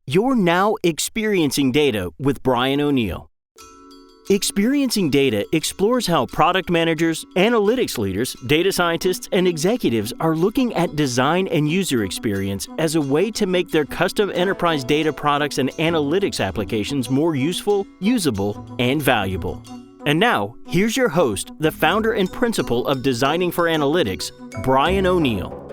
You're now experiencing data with Brian O'Neill. Experiencing Data explores how product managers, analytics leaders, data scientists, and executives are looking at design and user experience as a way to make their custom enterprise data products and analytics applications more useful, usable, and valuable. And now, here's your host, the founder and principal of Designing for Analytics, Brian O'Neill.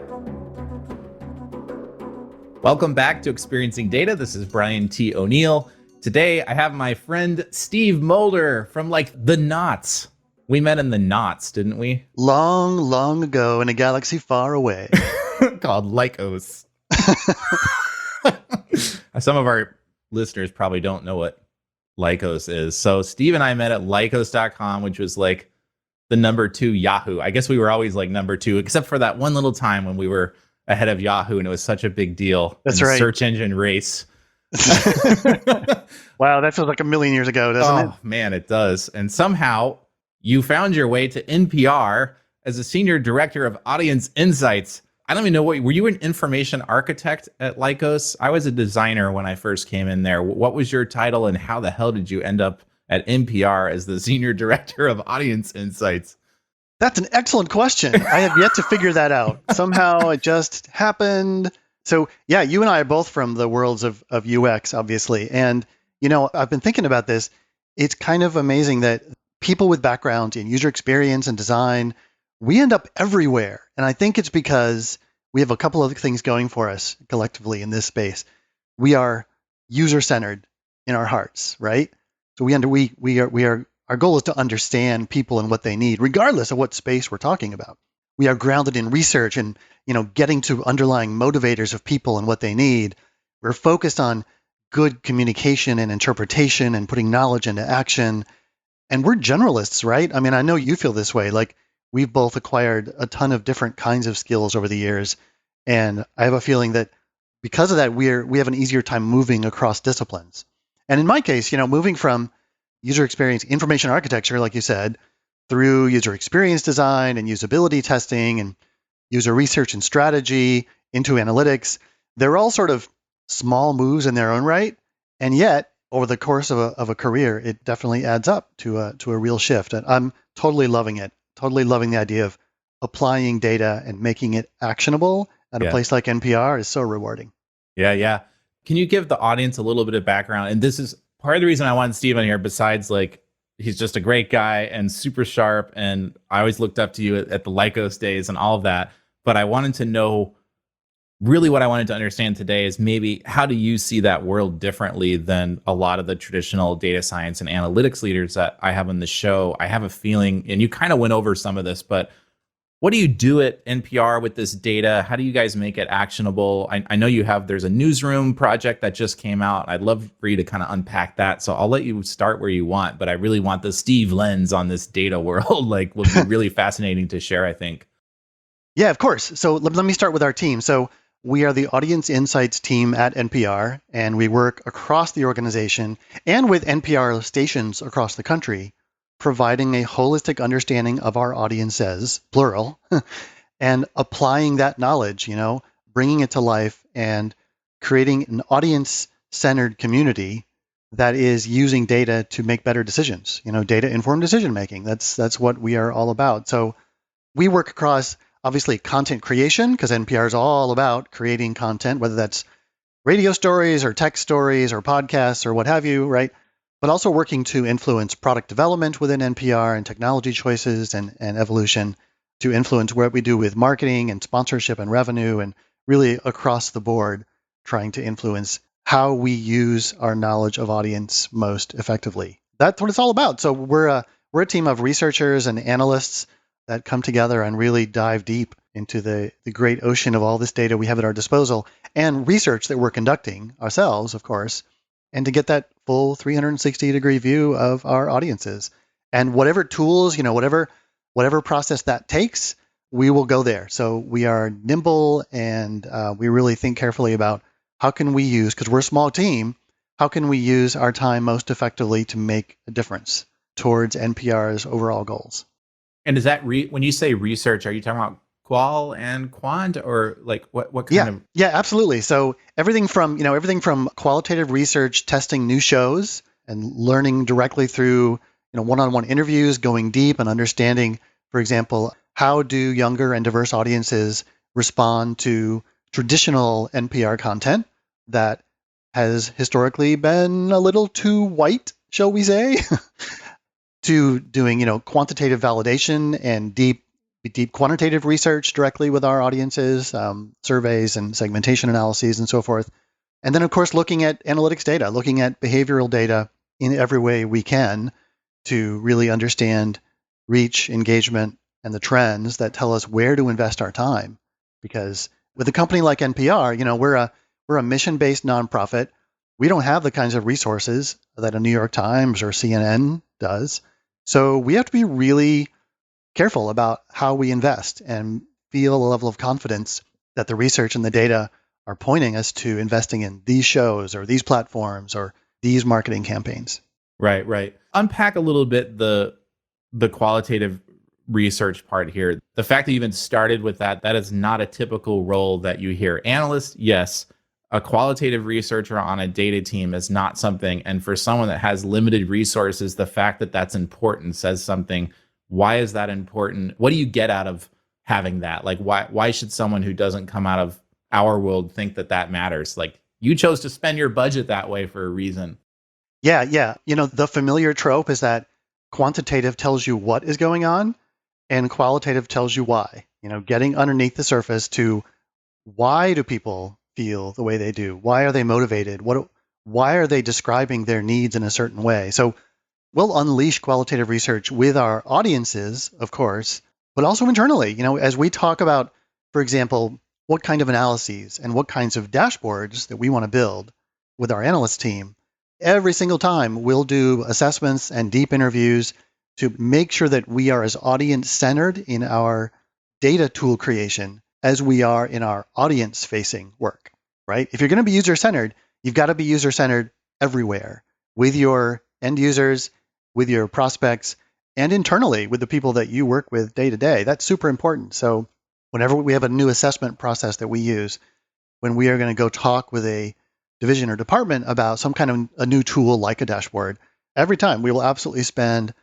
Welcome back to Experiencing Data. This is Brian T. O'Neill. Today, I have my friend Steve Mulder from the Knots. We met in the Knots, didn't we? Long, long ago in a galaxy far away. Called Lycos. Some of our listeners probably don't know what Lycos is. So Steve and I met at Lycos.com, which was the number 2 Yahoo. I guess we were always number 2, except for that one little time when we were ahead of Yahoo, and it was such a big deal. That's right. Search engine race. Wow, that feels like a million years ago, doesn't it? Oh, man, it does. And somehow you found your way to NPR as a senior director of audience insights. I don't even know were you an information architect at Lycos? I was a designer when I first came in there. What was your title, and how the hell did you end up at NPR as the senior director of audience insights? That's an excellent question. I have yet to figure that out. Somehow it just happened. So yeah, you and I are both from the worlds of UX, obviously. And, I've been thinking about this. It's kind of amazing that people with background in user experience and design, we end up everywhere. And I think it's because we have a couple of things going for us collectively in this space. We are user-centered in our hearts, right? So our goal is to understand people and what they need, regardless of what space we're talking about. We are grounded in research and, getting to underlying motivators of people and what they need. We're focused on good communication and interpretation and putting knowledge into action. And we're generalists, right? I mean, I know you feel this way. We've both acquired a ton of different kinds of skills over the years. And I have a feeling that because of that, we have an easier time moving across disciplines. And in my case, moving from user experience information architecture, like you said, through user experience design and usability testing and user research and strategy into analytics, they're all sort of small moves in their own right. And yet, over the course of a career, it definitely adds up to a real shift. And I'm totally loving it. Totally loving the idea of applying data and making it actionable at a place like NPR is so rewarding. Yeah. Can you give the audience a little bit of background? And this is part of the reason I wanted Steve on here, besides he's just a great guy and super sharp, and I always looked up to you at the Lycos days and all of that. But I wanted to know, really what I wanted to understand today is maybe how do you see that world differently than a lot of the traditional data science and analytics leaders that I have on the show? I have a feeling, and you kind of went over some of this, but what do you do at NPR with this data? How do you guys make it actionable? I know there's a Newsroom project that just came out. I'd love for you to kind of unpack that. So I'll let you start where you want, but I really want the Steve lens on this data world. Will be really fascinating to share, I think. Yeah, of course. So let me start with our team. So we are the audience insights team at NPR, and we work across the organization and with NPR stations across the country, providing a holistic understanding of our audiences, plural, and applying that knowledge, bringing it to life and creating an audience-centered community that is using data to make better decisions, data-informed decision-making. That's what we are all about. So we work across, obviously, content creation, because NPR is all about creating content, whether that's radio stories or text stories or podcasts or what have you, right? But also working to influence product development within NPR and technology choices and evolution, to influence what we do with marketing and sponsorship and revenue, and really across the board trying to influence how we use our knowledge of audience most effectively. That's what it's all about. So we're a team of researchers and analysts that come together and really dive deep into the great ocean of all this data we have at our disposal, and research that we're conducting ourselves, of course, and to get that full 360-degree view of our audiences. And whatever tools, whatever process that takes, we will go there. So we are nimble, and we really think carefully about how can we use, because we're a small team, how can we use our time most effectively to make a difference towards NPR's overall goals. And is that when you say research, are you talking about qual and quant, or like what kind of? Yeah, absolutely. So everything from qualitative research, testing new shows, and learning directly through one-on-one interviews, going deep and understanding, for example, how do younger and diverse audiences respond to traditional NPR content that has historically been a little too white, shall we say, to doing quantitative validation and deep quantitative research directly with our audiences, surveys and segmentation analyses and so forth. And then, of course, looking at analytics data, looking at behavioral data in every way we can to really understand reach, engagement, and the trends that tell us where to invest our time. Because with a company like NPR, we're a mission-based nonprofit. We don't have the kinds of resources that a New York Times or CNN does. So we have to be really careful about how we invest and feel a level of confidence that the research and the data are pointing us to investing in these shows or these platforms or these marketing campaigns. Right. Unpack a little bit the qualitative research part here. The fact that you even started with that is not a typical role that you hear. Analyst, yes. A qualitative researcher on a data team is not something. And for someone that has limited resources, the fact that that's important says something. Why is that important? What do you get out of having that? Like, why should someone who doesn't come out of our world think that matters? Like, you chose to spend your budget that way for a reason. Yeah. The familiar trope is that quantitative tells you what is going on and qualitative tells you why. Getting underneath the surface to why do people feel the way they do? Why are they motivated? Why are they describing their needs in a certain way? So we'll unleash qualitative research with our audiences, of course, but also internally. As we talk about, for example, what kind of analyses and what kinds of dashboards that we want to build with our analyst team, every single time we'll do assessments and deep interviews to make sure that we are as audience-centered in our data tool creation as we are in our audience-facing work, right? If you're going to be user-centered, you've got to be user-centered everywhere with your end users, with your prospects, and internally with the people that you work with day to day. That's super important. So whenever we have a new assessment process that we use, when we are going to go talk with a division or department about some kind of a new tool like a dashboard, every time we will absolutely spend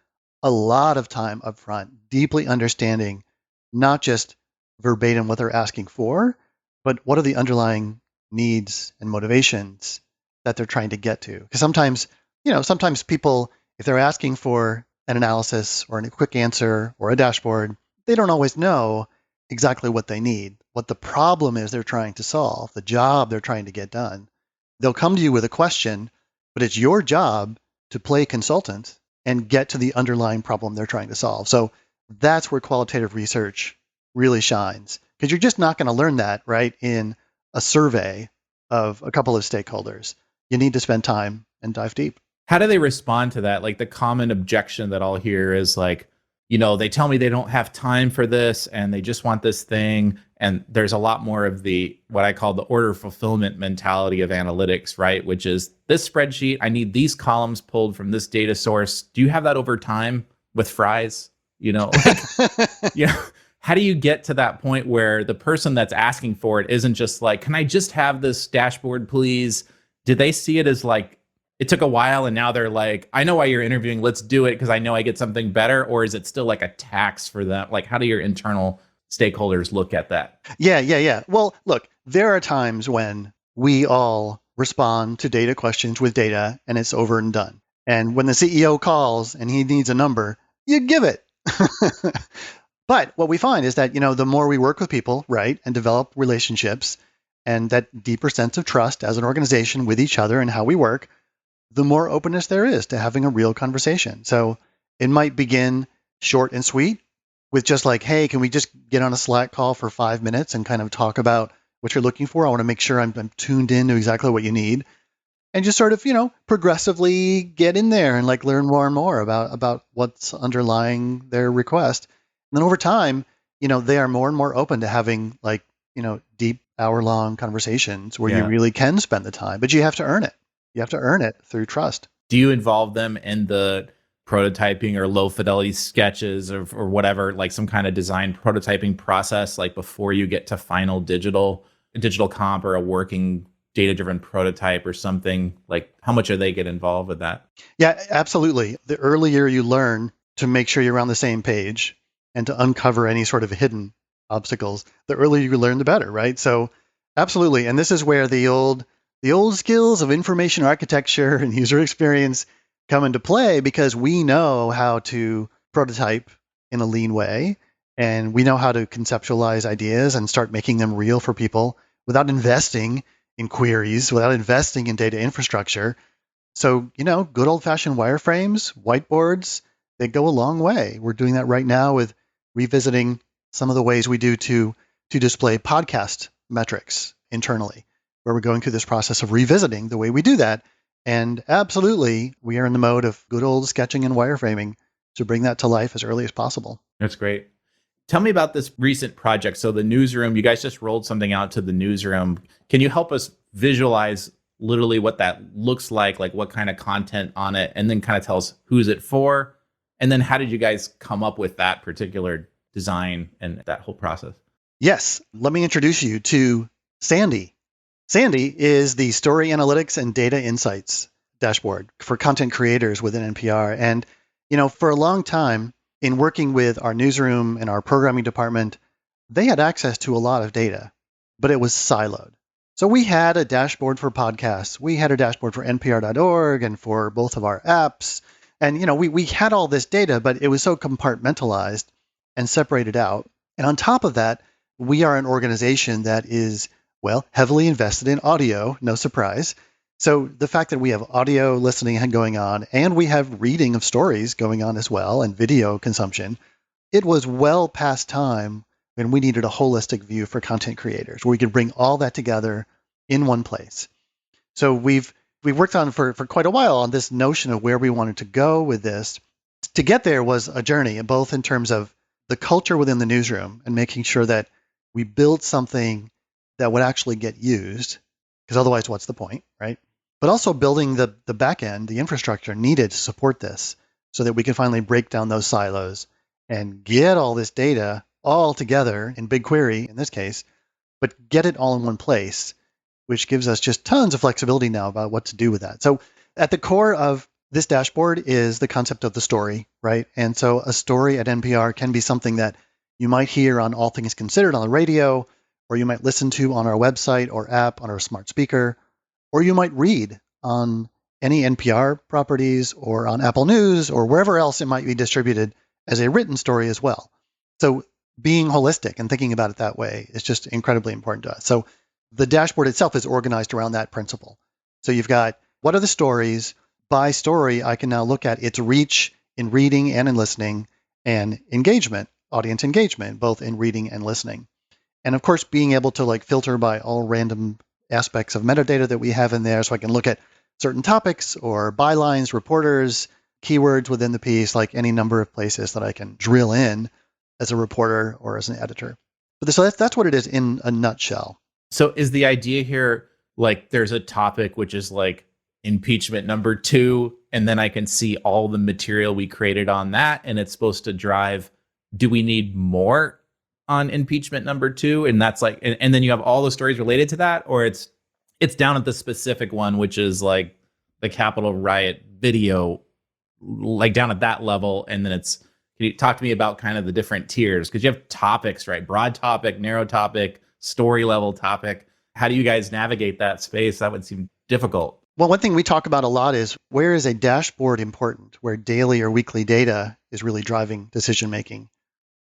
a lot of time up front deeply understanding not just verbatim what they're asking for, but what are the underlying needs and motivations that they're trying to get to. Because sometimes people, if they're asking for an analysis or a quick answer or a dashboard, they don't always know exactly what they need, what the problem is they're trying to solve, the job they're trying to get done. They'll come to you with a question, but it's your job to play consultant and get to the underlying problem they're trying to solve. So that's where qualitative research really shines, because you're just not going to learn that, right, in a survey of a couple of stakeholders. You need to spend time and dive deep. How do they respond to that? Like, the common objection that I'll hear is like, they tell me they don't have time for this and they just want this thing. And there's a lot more of the, what I call the order fulfillment mentality of analytics, right? Which is this spreadsheet, I need these columns pulled from this data source. Do you have that over time with fries? How do you get to that point where the person that's asking for it isn't just like, can I just have this dashboard, please? Did they see it as like, it took a while and now they're like, I know why you're interviewing, let's do it because I know I get something better? Or is it still like a tax for them? Like, how do your internal stakeholders look at that? Yeah. Well, look, there are times when we all respond to data questions with data and it's over and done. And when the CEO calls and he needs a number, you give it. But what we find is that, the more we work with people, right, and develop relationships and that deeper sense of trust as an organization with each other and how we work, the more openness there is to having a real conversation. So it might begin short and sweet with just like, hey, can we just get on a Slack call for 5 minutes and kind of talk about what you're looking for? I want to make sure I'm tuned in to exactly what you need. And just sort of, progressively get in there and like learn more and more about what's underlying their request. And then over time, they are more and more open to having like, deep hour-long conversations where you really can spend the time, but you have to earn it. You have to earn it through trust. Do you involve them in the prototyping or low fidelity sketches or whatever, like some kind of design prototyping process, like before you get to final digital comp or a working data-driven prototype or something? Like, how much are they get involved with that? Yeah, absolutely. The earlier you learn to make sure you're on the same page and to uncover any sort of hidden obstacles, the earlier you learn, the better, right? So absolutely. And this is where the old skills of information architecture and user experience come into play, because we know how to prototype in a lean way, and we know how to conceptualize ideas and start making them real for people without investing in queries, without investing in data infrastructure. So, good old-fashioned wireframes, whiteboards, they go a long way. We're doing that right now with revisiting some of the ways we do to display podcast metrics internally, where we're going through this process of revisiting the way we do that. And absolutely, we are in the mode of good old sketching and wireframing to bring that to life as early as possible. That's great. Tell me about this recent project. So the Newsroom, you guys just rolled something out to the Newsroom. Can you help us visualize literally what that looks like what kind of content on it, and then kind of tell us who's it for? And then how did you guys come up with that particular design and that whole process? Yes, let me introduce you to SANDI. SANDI is the Story Analytics and Data Insights dashboard for content creators within NPR. And, for a long time, in working with our newsroom and our programming department, they had access to a lot of data, but it was siloed. So we had a dashboard for podcasts. We had a dashboard for NPR.org and for both of our apps. And, we had all this data, but it was so compartmentalized and separated out. And on top of that, we are an organization that is, heavily invested in audio, no surprise. So the fact that we have audio listening going on, and we have reading of stories going on as well, and video consumption, it was well past time when we needed a holistic view for content creators, where we could bring all that together in one place. So we've worked on for quite a while on this notion of where we wanted to go with this. To get there was a journey, both in terms of the culture within the newsroom and making sure that we built something that would actually get used, because otherwise what's the point, right? But also building the back end, the infrastructure needed to support this so that we can finally break down those silos and get all this data all together in BigQuery in this case, but get it all in one place, which gives us just tons of flexibility now about what to do with that. So at the core of this dashboard is the concept of the story, right? And so a story at NPR can be something that you might hear on All Things Considered on the radio, or you might listen to on our website or app on our smart speaker, or you might read on any NPR properties or on Apple News or wherever else it might be distributed as a written story as well. So being holistic and thinking about it that way is just incredibly important to us. So the dashboard itself is organized around that principle. So you've got, what are the stories? By story, I can now look at its reach in reading and in listening, and engagement, audience engagement, both in reading and listening. And of course, being able to filter by all random aspects of metadata that we have in there, so I can look at certain topics or bylines, reporters, keywords within the piece, like any number of places that I can drill in as a reporter or as an editor. But so that's what it is in a nutshell. So is the idea here, there's a topic which is impeachment number 2, and then I can see all the material we created on that, and it's supposed to drive, do we need more on impeachment number 2? And that's and then you have all the stories related to that, or it's down at the specific one, which is the Capitol riot video, down at that level. And then can you talk to me about kind of the different tiers? Because you have topics, right? Broad topic, narrow topic, story level topic. How do you guys navigate that space? That would seem difficult. Well, one thing we talk about a lot is, where is a dashboard important, where daily or weekly data is really driving decision making?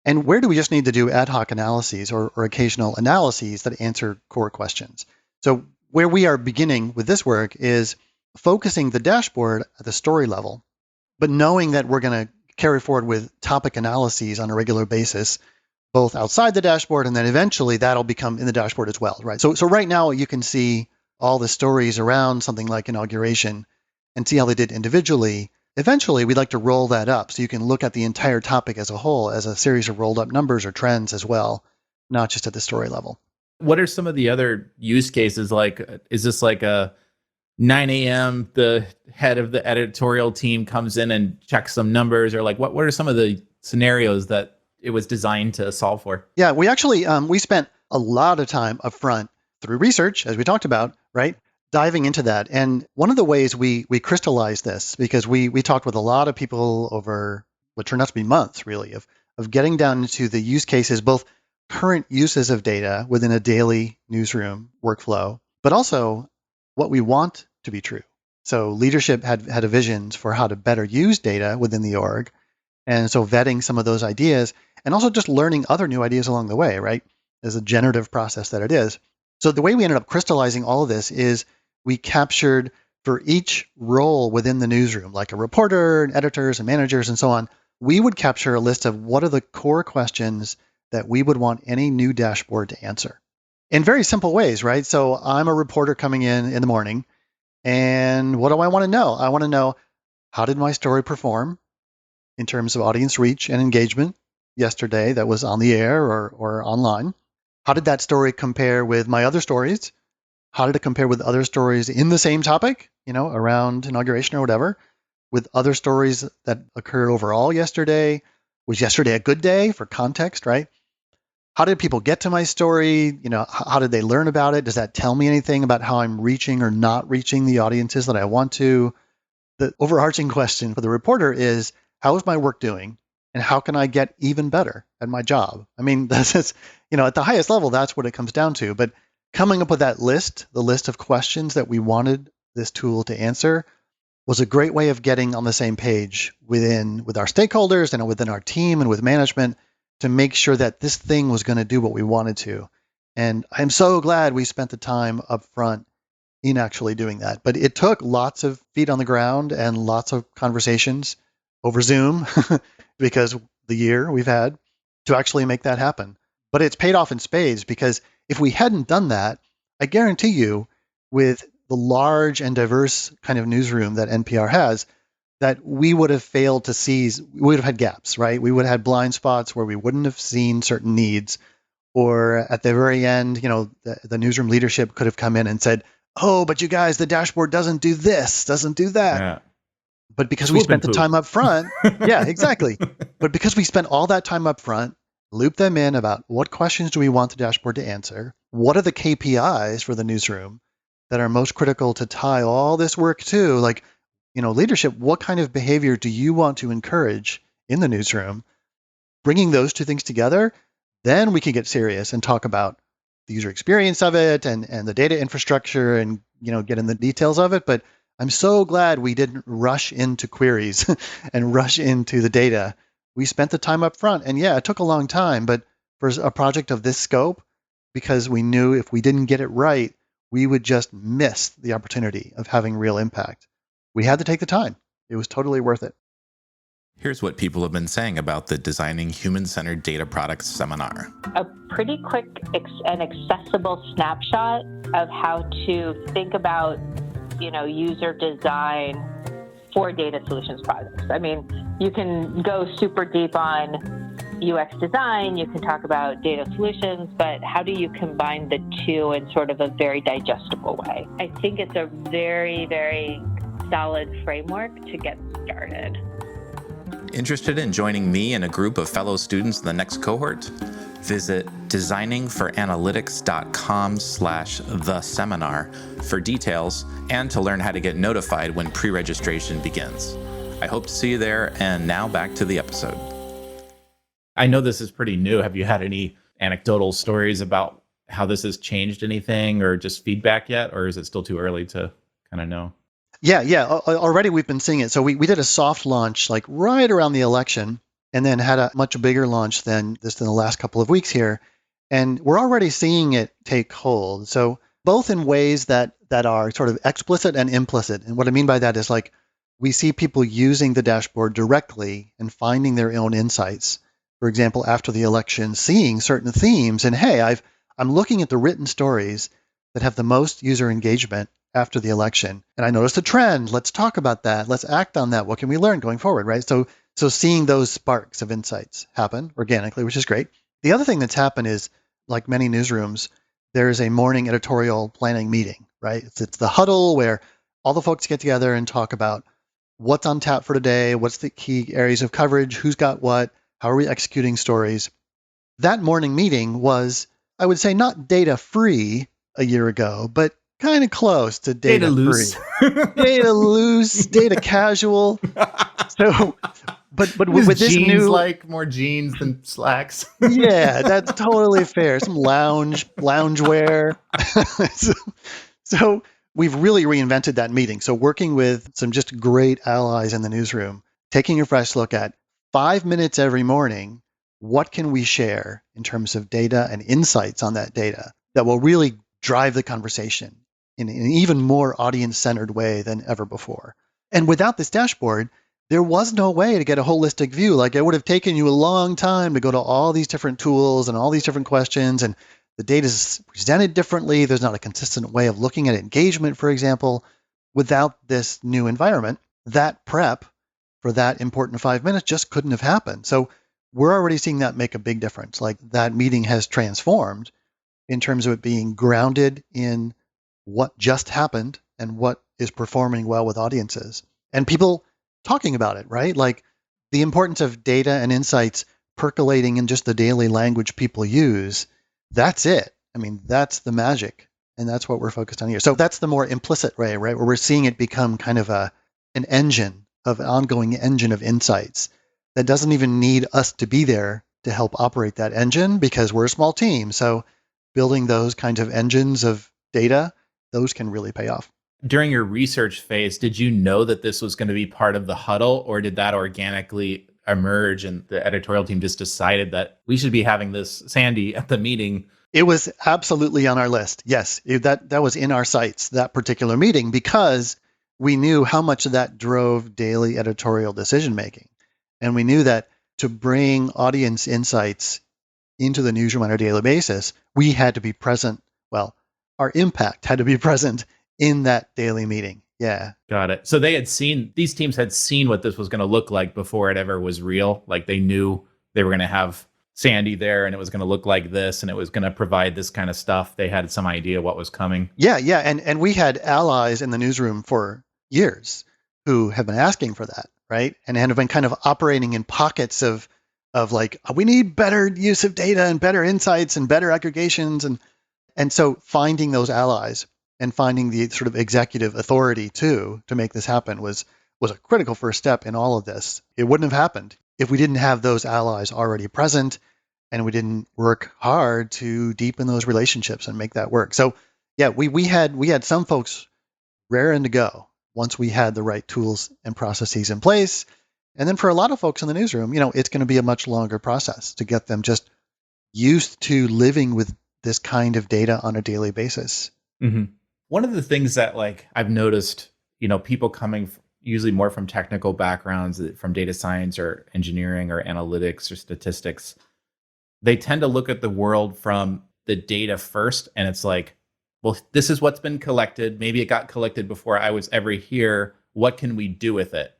And where do we just need to do ad hoc analyses or occasional analyses that answer core questions? So where we are beginning with this work is focusing the dashboard at the story level, but knowing that we're going to carry forward with topic analyses on a regular basis, both outside the dashboard, and then eventually that'll become in the dashboard as well, right? So right now you can see all the stories around something like inauguration and see how they did individually. Eventually, we'd like to roll that up so you can look at the entire topic as a whole, as a series of rolled up numbers or trends as well, not just at the story level. What are some of the other use cases? Is this a 9 a.m., the head of the editorial team comes in and checks some numbers, or like what are some of the scenarios that it was designed to solve for? Yeah, we actually we spent a lot of time up front through research, as we talked about, right? Diving into that. And one of the ways we crystallized this, because we talked with a lot of people over what turned out to be months, really, of getting down into the use cases, both current uses of data within a daily newsroom workflow, but also what we want to be true. So leadership had a visions for how to better use data within the org. And so vetting some of those ideas and also just learning other new ideas along the way, right? As a generative process that it is. So the way we ended up crystallizing all of this is we captured for each role within the newsroom, like a reporter and editors and managers and so on, we would capture a list of what are the core questions that we would want any new dashboard to answer in very simple ways, right? So I'm a reporter coming in the morning, and what do I want to know? I want to know, how did my story perform in terms of audience reach and engagement yesterday that was on the air or online? How did that story compare with my other stories? How did it compare with other stories in the same topic, around inauguration or whatever, with other stories that occurred overall yesterday? Was yesterday a good day for context, right? How did people get to my story? How did they learn about it? Does that tell me anything about how I'm reaching or not reaching the audiences that I want to? The overarching question for the reporter is, how is my work doing? And how can I get even better at my job? I mean, that's just, at the highest level, that's what it comes down to. But coming up with that list, the list of questions that we wanted this tool to answer, was a great way of getting on the same page with our stakeholders and within our team and with management to make sure that this thing was going to do what we wanted to. And I'm so glad we spent the time up front in actually doing that. But it took lots of feet on the ground and lots of conversations over Zoom because the year we've had to actually make that happen. But it's paid off in spades, because if we hadn't done that, I guarantee you, with the large and diverse kind of newsroom that NPR has, that we would have failed to seize, we would have had gaps, right? We would have had blind spots where we wouldn't have seen certain needs. Or at the very end, the newsroom leadership could have come in and said, oh, but you guys, the dashboard doesn't do this, doesn't do that. Yeah. But because we spent the time up front, yeah, exactly. But because we spent all that time up front, loop them in about what questions do we want the dashboard to answer? What are the KPIs for the newsroom that are most critical to tie all this work to? Like, leadership, what kind of behavior do you want to encourage in the newsroom? Bringing those two things together, then we can get serious and talk about the user experience of it and the data infrastructure and, get in the details of it. But I'm so glad we didn't rush into queries and rush into the data. We spent the time up front. And yeah, it took a long time, but for a project of this scope, because we knew if we didn't get it right, we would just miss the opportunity of having real impact. We had to take the time. It was totally worth it. Here's what people have been saying about the Designing Human-Centered Data Products seminar. A pretty quick and accessible snapshot of how to think about, user design for data solutions projects. I mean, you can go super deep on UX design, you can talk about data solutions, but how do you combine the two in sort of a very digestible way? I think it's a very, very solid framework to get started. Interested in joining me and a group of fellow students in the next cohort? Visit designingforanalytics.com/the-seminar for details and to learn how to get notified when pre-registration begins. I hope to see you there, and now back to the episode. I know this is pretty new. Have you had any anecdotal stories about how this has changed anything or just feedback yet? Or is it still too early to kind of know? Yeah. Already we've been seeing it. So we did a soft launch like right around the election, and then had a much bigger launch than this in the last couple of weeks here. And we're already seeing it take hold. So both in ways that are sort of explicit and implicit. And what I mean by that is, like, we see people using the dashboard directly and finding their own insights. For example, after the election, seeing certain themes and, hey, I'm looking at the written stories that have the most user engagement after the election, and I noticed a trend. Let's talk about that. Let's act on that. What can we learn going forward, right? So seeing those sparks of insights happen organically, which is great. The other thing that's happened is, like many newsrooms, there's a morning editorial planning meeting, right? It's the huddle where all the folks get together and talk about what's on tap for today, what's the key areas of coverage, who's got what, how are we executing stories. That morning meeting was, I would say, not data free a year ago, but kind of close to data loose. free. Data loose, data casual. So, but with this jeans, new, like more jeans than slacks. yeah, that's totally fair. Some lounge wear. So we've really reinvented that meeting. So working with some just great allies in the newsroom, taking a fresh look at 5 minutes every morning, what can we share in terms of data and insights on that data that will really drive the conversation in an even more audience-centered way than ever before. And without this dashboard, there was no way to get a holistic view. Like, it would have taken you a long time to go to all these different tools and all these different questions, and the data is presented differently. There's not a consistent way of looking at engagement, for example. Without this new environment, that prep for that important 5 minutes just couldn't have happened. So we're already seeing that make a big difference. Like, that meeting has transformed in terms of it being grounded in what just happened and what is performing well with audiences. And people talking about it, right? Like, the importance of data and insights percolating in just the daily language people use. That's it. I mean, that's the magic. And that's what we're focused on here. So that's the more implicit way, right? Where we're seeing it become kind of an ongoing engine of insights that doesn't even need us to be there to help operate that engine, because we're a small team. So building those kinds of engines of data, those can really pay off. During your research phase, did you know that this was going to be part of the huddle, or did that organically emerge and the editorial team just decided that we should be having this SANDI at the meeting? It was absolutely on our list. Yes, that was in our sights, that particular meeting, because we knew how much of that drove daily editorial decision making. And we knew that to bring audience insights into the newsroom on a daily basis, we had to be present. Well, our impact had to be present in that daily meeting. Yeah. Got it. So these teams had seen what this was going to look like before it ever was real. Like, they knew they were going to have SANDI there and it was going to look like this and it was going to provide this kind of stuff. They had some idea what was coming. Yeah. And we had allies in the newsroom for years who have been asking for that, right? And have been kind of operating in pockets of like, we need better use of data and better insights and better aggregations. And so finding those allies and finding the sort of executive authority to make this happen was a critical first step in all of this. It wouldn't have happened if we didn't have those allies already present and we didn't work hard to deepen those relationships and make that work. So yeah, we had some folks raring to go once we had the right tools and processes in place. And then for a lot of folks in the newsroom, it's going to be a much longer process to get them just used to living with this kind of data on a daily basis. Mm-hmm. One of the things that I've noticed, people coming usually more from technical backgrounds, from data science or engineering or analytics or statistics, they tend to look at the world from the data first. And it's like, well, this is what's been collected. Maybe it got collected before I was ever here. What can we do with it?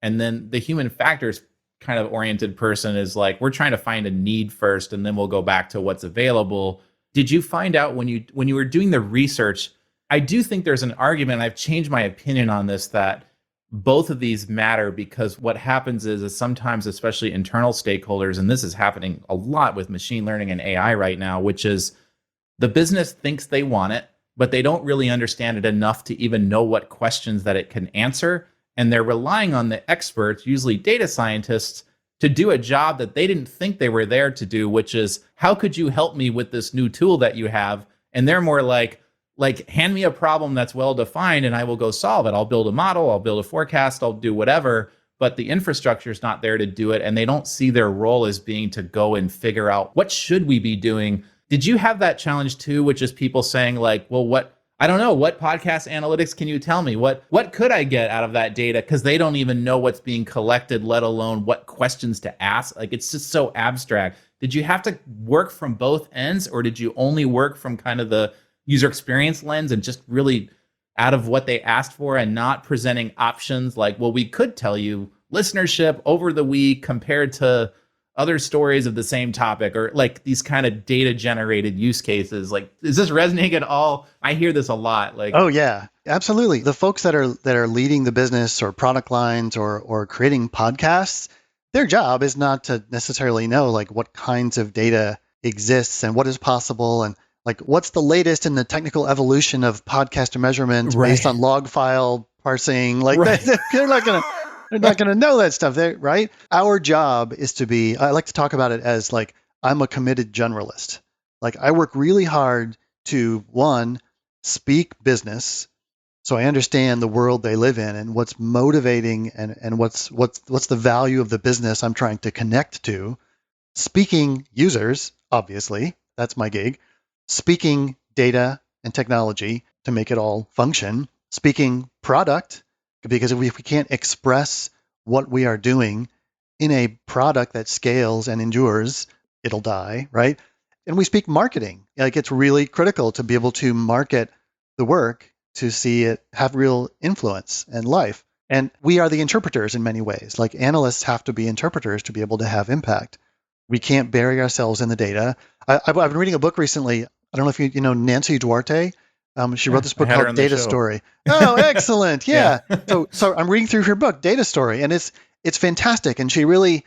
And then the human factors kind of oriented person is like, we're trying to find a need first, and then we'll go back to what's available. Did you find out when you were doing the research? I do think there's an argument, I've changed my opinion on this, that both of these matter, because what happens is sometimes, especially internal stakeholders, and this is happening a lot with machine learning and AI right now, which is the business thinks they want it, but they don't really understand it enough to even know what questions that it can answer. And they're relying on the experts, usually data scientists, to do a job that they didn't think they were there to do, which is, how could you help me with this new tool that you have? And they're more like, hand me a problem that's well-defined and I will go solve it. I'll build a model, I'll build a forecast, I'll do whatever, but the infrastructure is not there to do it. And they don't see their role as being to go and figure out, what should we be doing? Did you have that challenge too, which is people saying well, I don't know, what podcast analytics can you tell me? What could I get out of that data? Because they don't even know what's being collected, let alone what questions to ask. It's just so abstract. Did you have to work from both ends, or did you only work from kind of the user experience lens and just really out of what they asked for, and not presenting options like, well, we could tell you listenership over the week compared to other stories of the same topic, or these kind of data generated use cases? Is this resonating at all? I hear this a lot. Oh yeah. Absolutely. The folks that are leading the business or product lines or creating podcasts, their job is not to necessarily know like what kinds of data exists and what is possible and like what's the latest in the technical evolution of podcast measurement based on log file parsing. Like they're not gonna know that stuff. Right? Our job is to be. I like to talk about it as like I'm a committed generalist. Like I work really hard to one, speak business. So I understand the world they live in and what's motivating and what's the value of the business I'm trying to connect to. Speaking users, obviously, that's my gig. Speaking data and technology to make it all function. Speaking product, because if we can't express what we are doing in a product that scales and endures, it'll die, right? And we speak marketing. Like it's really critical to be able to market the work to see it have real influence and life. And we are the interpreters in many ways. Like analysts have to be interpreters to be able to have impact. We can't bury ourselves in the data. I've been reading a book recently. I don't know if you know Nancy Duarte. She wrote this book called Data Story. Oh, excellent. Yeah. So I'm reading through her book, Data Story, and it's fantastic. And she really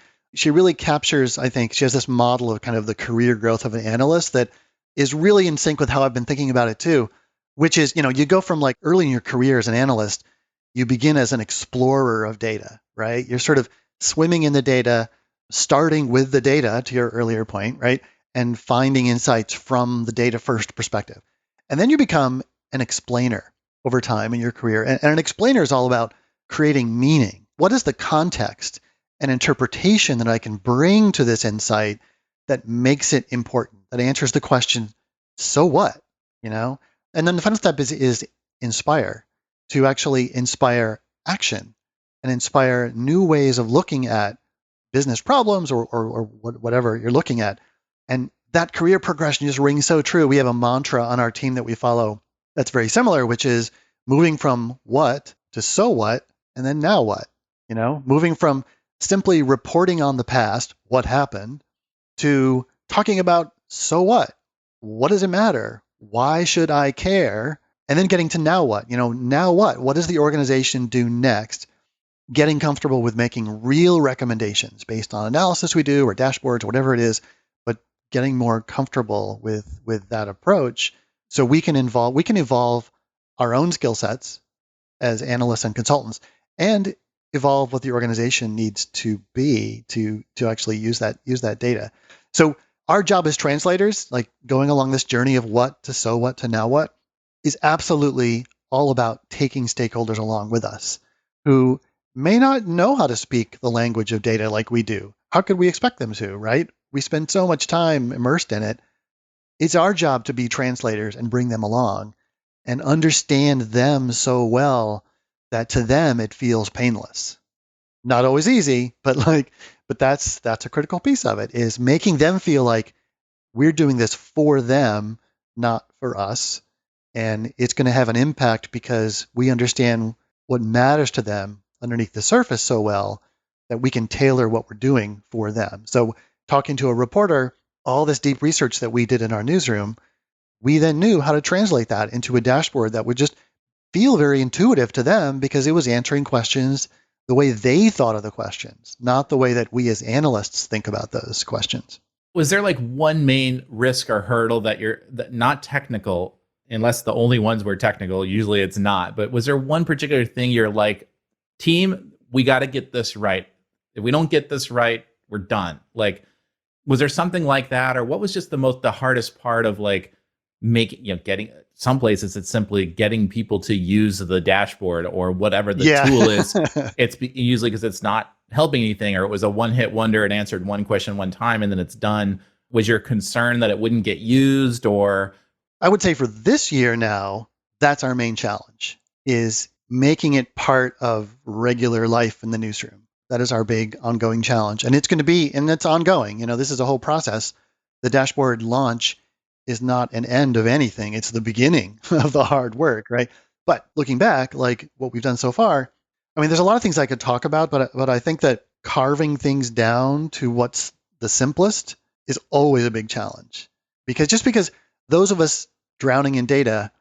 captures, I think, she has this model of kind of the career growth of an analyst that is really in sync with how I've been thinking about it too. Which is, you go from like early in your career as an analyst, you begin as an explorer of data, right? You're sort of swimming in the data, starting with the data to your earlier point, right? And finding insights from the data first perspective. And then you become an explainer over time in your career. And an explainer is all about creating meaning. What is the context and interpretation that I can bring to this insight that makes it important, that answers the question, so what, And then the final step is inspire, to actually inspire action and inspire new ways of looking at business problems or whatever you're looking at. And that career progression just rings so true. We have a mantra on our team that we follow that's very similar, which is moving from what to so what, and then now what, moving from simply reporting on the past, what happened, to talking about so what does it matter? Why should I care? And then getting to now what? Now what? What does the organization do next? Getting comfortable with making real recommendations based on analysis we do or dashboards or whatever it is, but getting more comfortable with that approach so we can evolve our own skill sets as analysts and consultants and evolve what the organization needs to be to actually use that data. So our job as translators, like going along this journey of what to so what to now what, is absolutely all about taking stakeholders along with us who may not know how to speak the language of data like we do. How could we expect them to, right? We spend so much time immersed in it. It's our job to be translators and bring them along and understand them so well that to them it feels painless. Not always easy, but that's a critical piece of it, is making them feel like we're doing this for them, not for us. And it's going to have an impact because we understand what matters to them underneath the surface so well that we can tailor what we're doing for them. So talking to a reporter, all this deep research that we did in our newsroom, we then knew how to translate that into a dashboard that would just feel very intuitive to them because it was answering questions the way they thought of the questions, not the way that we as analysts think about those questions. Was there like one main risk or hurdle that not technical, unless the only ones were technical, usually it's not, but was there one particular thing you're like, team, we got to get this right. If we don't get this right, we're done. Like, was there something like that? Or what was just the hardest part of like making, getting, some places it's simply getting people to use the dashboard or whatever the tool is. It's usually because it's not helping anything, or it was a one-hit wonder. It answered one question one time and then it's done. Was your concern that it wouldn't get used? Or I would say for this year now, that's our main challenge, is making it part of regular life in the newsroom. That is our big ongoing challenge. And it's going to be, and it's ongoing. This is a whole process. The dashboard launch is not an end of anything. It's the beginning of the hard work, right? But looking back, like what we've done so far, I mean, there's a lot of things I could talk about, but I think that carving things down to what's the simplest is always a big challenge. Because those of us drowning in data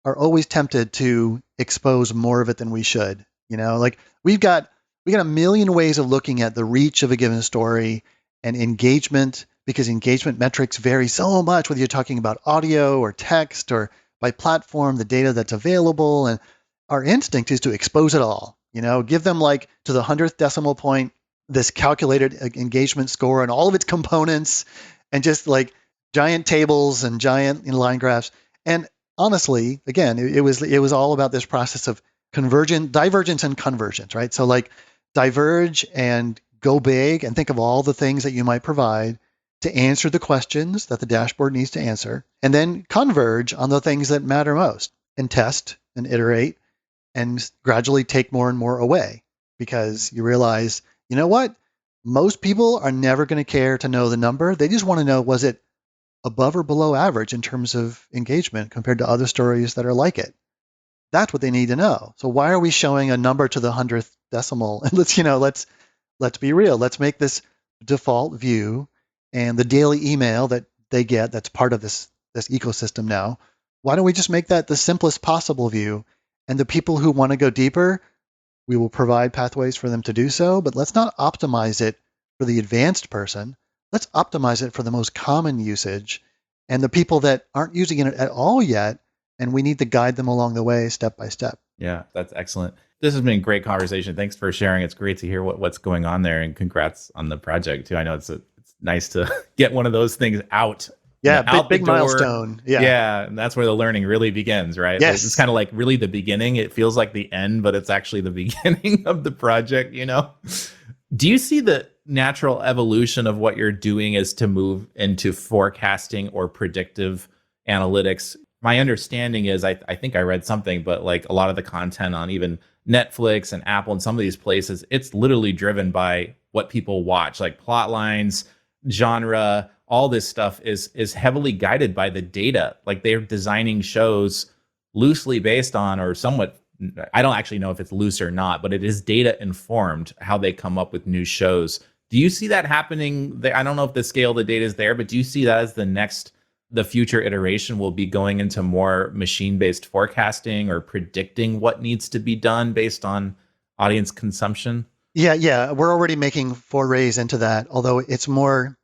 are always tempted to expose more of it than we should. Like we got a million ways of looking at the reach of a given story and engagement, because engagement metrics vary so much, whether you're talking about audio or text or by platform, the data that's available. And our instinct is to expose it all, give them like to the 100th decimal point, this calculated engagement score and all of its components, and just like giant tables and giant line graphs. And honestly, again, it was all about this process of divergence and convergence, right? So like diverge and go big and think of all the things that you might provide to answer the questions that the dashboard needs to answer, and then converge on the things that matter most and test and iterate and gradually take more and more away, because you realize, you know what? Most people are never going to care to know the number. They just want to know, was it above or below average in terms of engagement compared to other stories that are like it? That's what they need to know. So why are we showing a number to the 100th decimal? And let's be real. Let's make this default view, and the daily email that they get that's part of this ecosystem now. Why don't we just make that the simplest possible view? And the people who want to go deeper, we will provide pathways for them to do so, but let's not optimize it for the advanced person. Let's optimize it for the most common usage and the people that aren't using it at all yet, and we need to guide them along the way step by step. Yeah, that's excellent. This has been a great conversation. Thanks for sharing. It's great to hear what's going on there, and congrats on the project too. I know it's nice to get one of those things out. Yeah, big milestone. Yeah, and that's where the learning really begins, right? Yes. It's kind of like really the beginning. It feels like the end, but it's actually the beginning of the project, Do you see the natural evolution of what you're doing is to move into forecasting or predictive analytics? My understanding is, I think I read something, but like a lot of the content on even Netflix and Apple and some of these places, it's literally driven by what people watch, like plot lines, genre, all this stuff is heavily guided by the data. Like they're designing shows loosely based on, or somewhat, I don't actually know if it's loose or not, but it is data informed how they come up with new shows. Do you see that happening? I don't know if the scale of the data is there, but do you see that as the future iteration will be going into more machine-based forecasting or predicting what needs to be done based on audience consumption? Yeah. We're already making forays into that, although it's more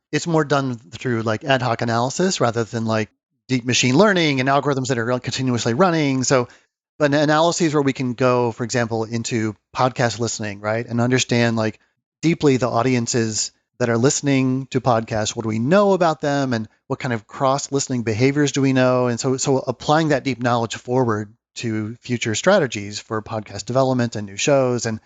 done through like ad hoc analysis rather than like deep machine learning and algorithms that are continuously running. So, but analyses where we can go, for example, into podcast listening, right? And understand like deeply the audiences that are listening to podcasts. What do we know about them, and what kind of cross-listening behaviors do we know? And so applying that deep knowledge forward to future strategies for podcast development and new shows. And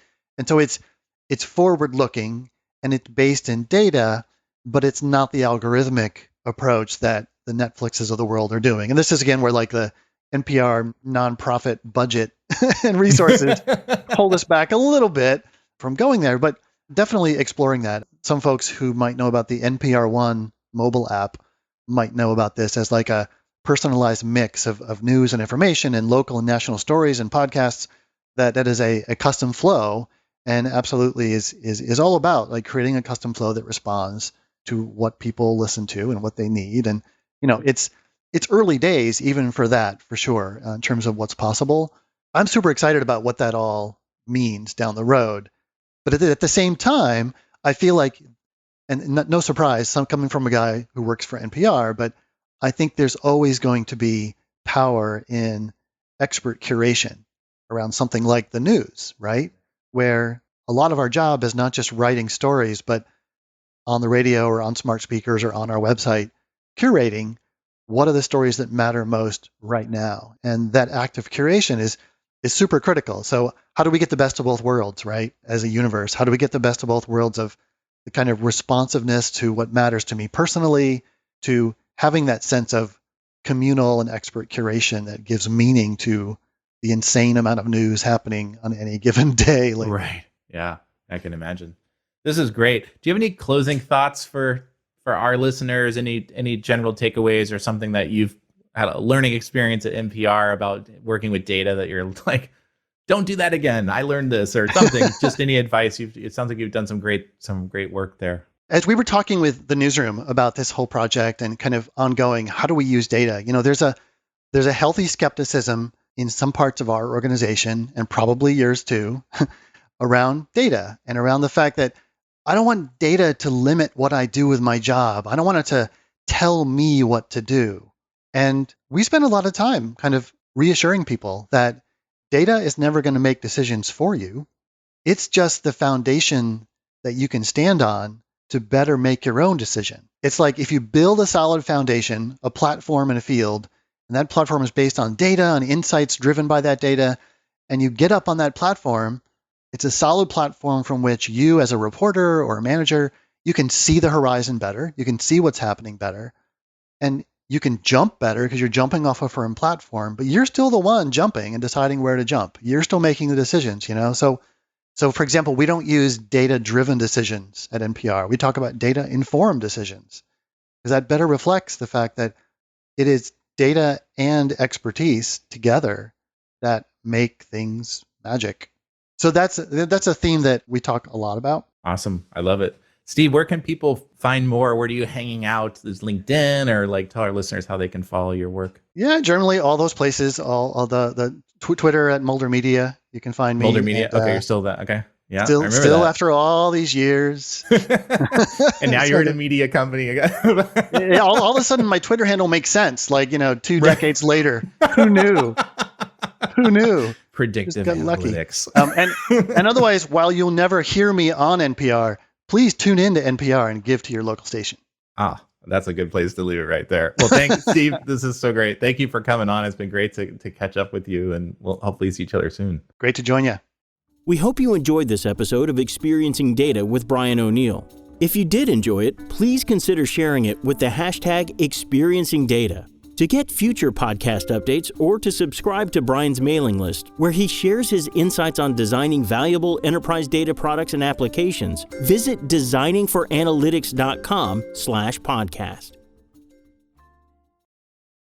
so it's forward-looking and it's based in data, but it's not the algorithmic approach that the Netflixes of the world are doing. And this is again where like the NPR nonprofit budget and resources hold us back a little bit from going there, but definitely exploring that. Some folks who might know about the NPR One mobile app might know about this as like a personalized mix of news and information and local and national stories and podcasts that is a custom flow, and absolutely is all about like creating a custom flow that responds to what people listen to and what they need. And it's early days even for that, for sure, in terms of what's possible. I'm super excited about what that all means down the road. But at the same time, I feel like, and no surprise, some coming from a guy who works for NPR, but I think there's always going to be power in expert curation around something like the news, right? Where a lot of our job is not just writing stories, but on the radio or on smart speakers or on our website, curating what are the stories that matter most right now. And that act of curation is super critical. So how do we get the best of both worlds, right? As a universe, how do we get the best of both worlds of the kind of responsiveness to what matters to me personally, to having that sense of communal and expert curation that gives meaning to the insane amount of news happening on any given day. Right. Yeah, I can imagine. This is great. Do you have any closing thoughts for our listeners? Any general takeaways or something that you've had a learning experience at NPR about working with data that you're like, don't do that again, I learned this, or something? Just any advice? It sounds like you've done some great work there. As we were talking with the Newsroom about this whole project and kind of ongoing, how do we use data? There's a healthy skepticism in some parts of our organization, and probably yours too, around data and around the fact that I don't want data to limit what I do with my job. I don't want it to tell me what to do. And we spend a lot of time kind of reassuring people that data is never going to make decisions for you. It's just the foundation that you can stand on to better make your own decision. It's like if you build a solid foundation, a platform in a field, and that platform is based on data, on insights driven by that data, and you get up on that platform, it's a solid platform from which you as a reporter or a manager, you can see the horizon better, you can see what's happening better, and you can jump better because you're jumping off a firm platform, but you're still the one jumping and deciding where to jump. You're still making the decisions, So for example, we don't use data-driven decisions at NPR. We talk about data-informed decisions because that better reflects the fact that it is data and expertise together that make things magic. So that's a theme that we talk a lot about. Awesome. I love it. Steve, where can people find more? Where do you hanging out? Is LinkedIn, or tell our listeners how they can follow your work? Yeah, generally all those places, all the Twitter at Mulder Media. You can find me. Mulder Media. Okay, you're still that. Okay. Yeah. Still after all these years. And now you're in a media company again. all of a sudden my Twitter handle makes sense. 2 decades later. Who knew? Who knew? Predictive analytics. And otherwise, while you'll never hear me on NPR, please tune in to NPR and give to your local station. That's a good place to leave it right there. Well, thanks, Steve. This is so great. Thank you for coming on. It's been great to catch up with you, and we'll hopefully see each other soon. Great to join you. We hope you enjoyed this episode of Experiencing Data with Brian O'Neill. If you did enjoy it, please consider sharing it with the hashtag #ExperiencingData. To get future podcast updates or to subscribe to Brian's mailing list, where he shares his insights on designing valuable enterprise data products and applications, visit designingforanalytics.com/podcast.